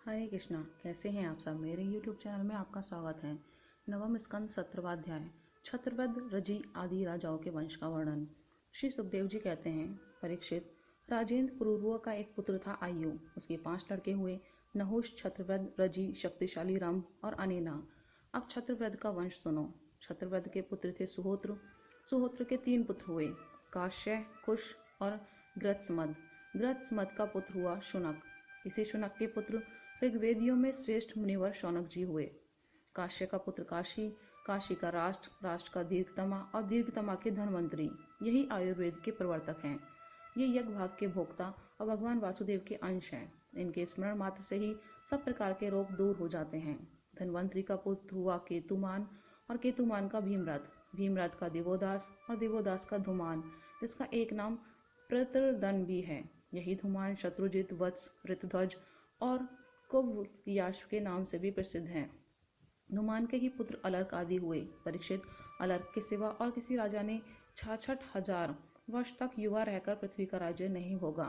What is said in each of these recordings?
हरे कृष्णा। कैसे हैं आप सब। मेरे YouTube चैनल में आपका स्वागत है। नवम स्कंद 17वां अध्याय छत्रवद रजी आदि राजाओं के वंश का वर्णन। श्री सुखदेव जी कहते हैं, परीक्षित, राजेंद्र पुरुरवा का एक पुत्र था आयु। उसके 5 लड़के हुए, नहुष, छत्रवद, रजी, शक्तिशाली रंभ और अनेना। अब छत्रवद का वंश सुनो। छत्रवद के पुत्र थे सुहोत्र। सुहोत्र के 3 पुत्र हुए, काश्य, कुश और ग्रत्समद। ग्रत्समद का पुत्र हुआ शुनक। इसी शुनक के पुत्र ऋग्वेदियों में श्रेष्ठ मुनिवर शौनक जी हुए। काश्य का पुत्र काशी, काशी का राष्ट्र, राष्ट्र का दीर्घतमा और दीर्घतमा के धन्वंतरी। यही आयुर्वेद के प्रवर्तक हैं। ये यज्ञ भाग के भोक्ता और भगवान वासुदेव के अंश हैं। इनके स्मरण मात्र से ही सब प्रकार के रोग दूर हो जाते हैं। धन्वंतरी का पुत्र हुआ केतुमान और केतुमान का भीमरथ, भीमरथ का देवोदास और देवोदास का धूमान, जिसका एक नाम प्रतरदन भी है। यही धूमान शत्रुजित, वत्स, ऋतुध्वज और कुव्याश के नाम से भी प्रसिद्ध हैं। धूमान के ही पुत्र अलर्क आदि हुए। परीक्षित, अलर्क के सिवा और किसी राजा ने 66,000 वर्ष तक युवा रहकर पृथ्वी का राज्य नहीं होगा।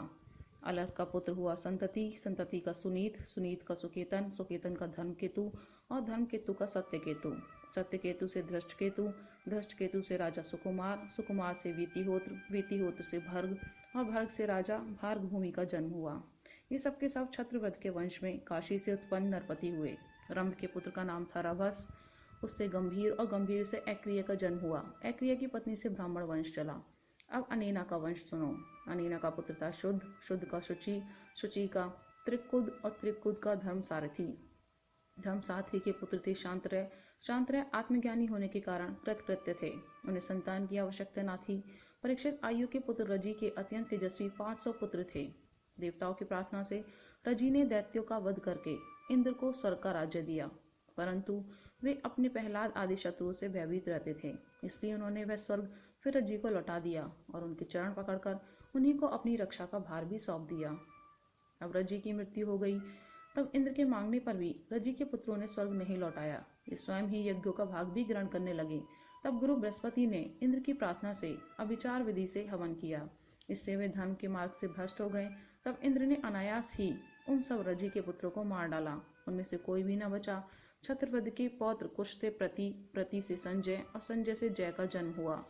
अलर्क का पुत्र हुआ संतति, संतति का सुनीत, सुनीत का सुकेतन, सुकेतन का धर्मकेतु और धर्मकेतु का सत्यकेतु, सत्यकेतु से धृष्टकेतु, धृष्टकेतु से राजा सुकुमार, सुकुमार से वीतिहोत्र, वीतिहोत्र से भर्ग और भर्ग से राजा भार्गभूमि का जन्म हुआ। ये सब के सब छत्रवद के वंश में काशी से उत्पन्न नरपति हुए। रंभ के पुत्र का नाम था रभस, उससे गंभीर और गंभीर से ऐक्रिय का जन्म हुआ। ऐक्रिय की पत्नी से ब्राह्मण वंश चला। अब अनेना का वंश सुनो। अनेना का पुत्र था शुद्ध, शुद्ध का शुचि, शुचि का त्रिकुद और त्रिकुद का धर्मसारथी। धर्मसारथी के पुत्र थे शांतरय। शांतरय आत्मज्ञानी होने के कारण कृतकृत्य थे। उन्हें संतान की आवश्यकता न थी। परीक्षित, आयु के पुत्र रजी के अत्यंत तेजस्वी 500 पुत्र थे। देवताओं की प्रार्थना से रजी ने दैत्यों का वध करके इंद्र को स्वर्ग का राज्य दिया, परंतु वे अपने प्रहलाद आदि शत्रुओं से भयभीत रहते थे। इसलिए उन्होंने वह स्वर्ग फिर रजी को लौटा दिया और उनके चरण पकड़कर उन्हीं को अपनी रक्षा का भार भी सौंप दिया। अब रजी की मृत्यु हो गई। तब इंद्र के मांगने पर भी रजी के पुत्रों ने स्वर्ग नहीं लौटाया। वे स्वयं ही यज्ञों का भाग भी ग्रहण करने लगे। तब गुरु बृहस्पति ने इंद्र की प्रार्थना से अभिचार विधि से हवन किया। इससे वे धर्म के मार्ग से भ्रष्ट हो गए। तब इंद्र ने अनायास ही उन सब रजी के पुत्रों को मार डाला। उनमें से कोई भी न बचा। छत्रवद के पौत्र कुश से प्रति, प्रति से संजय और संजय से जय का जन्म हुआ।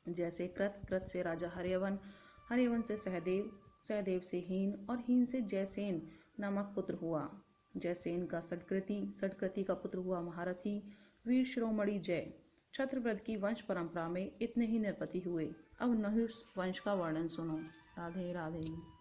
जैसे कृत, कृत से राजा हर्यवन, हर्यवन से सहदेव, सहदेव से हीन और हीन से जयसेन नामक पुत्र हुआ। जयसेन का सटकृति, सटकृति का पुत्र हुआ महारथी, वीर शिरोमणि जय। छत्रव्रत की वंश परंपरा में इतने ही नरपति हुए। अब नहुष वंश का वर्णन सुनो। राधे राधे।